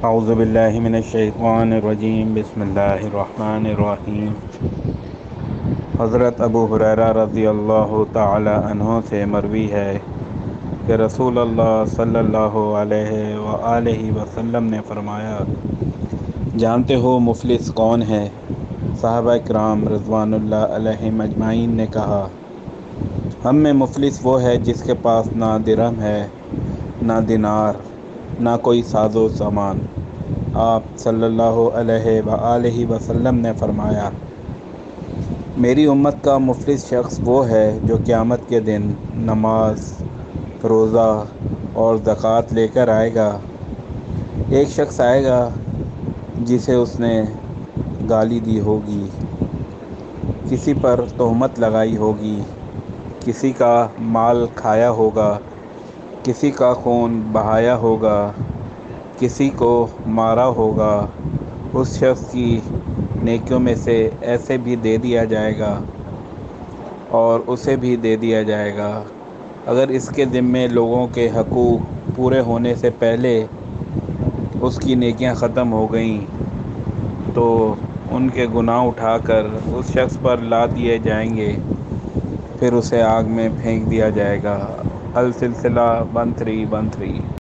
اعوذ باللہ من الشیطان الرجیم بسم اللہ الرحمن الرحیم۔ حضرت ابو ہریرہ رضی اللہ تعالی عنہ سے مروی ہے کہ رسول اللہ صلی اللہ علیہ وآلہ وسلم نے فرمایا، جانتے ہو مفلس کون ہے؟ صحابہ کرام رضوان اللہ علیہم اجمعین نے کہا، ہم میں مفلس وہ ہے جس کے پاس نہ درہم ہے، نہ دینار، نہ کوئی ساز و سامان۔ آپ صلی اللہ علیہ وآلہ وسلم نے فرمایا، میری امت کا مفلس شخص وہ ہے جو قیامت کے دن نماز، روزہ اور زکوٰۃ لے کر آئے گا۔ ایک شخص آئے گا جسے اس نے گالی دی ہوگی، کسی پر تہمت لگائی ہوگی، کسی کا مال کھایا ہوگا، کسی کا خون بہایا ہوگا، کسی کو مارا ہوگا۔ اس شخص کی نیکیوں میں سے ایسے بھی دے دیا جائے گا اور اسے بھی دے دیا جائے گا۔ اگر اس کے ذمے لوگوں کے حقوق پورے ہونے سے پہلے اس کی نیکیاں ختم ہو گئیں تو ان کے گناہ اٹھا کر اس شخص پر لا دیے جائیں گے، پھر اسے آگ میں پھینک دیا جائے گا۔ السلسلہ 1313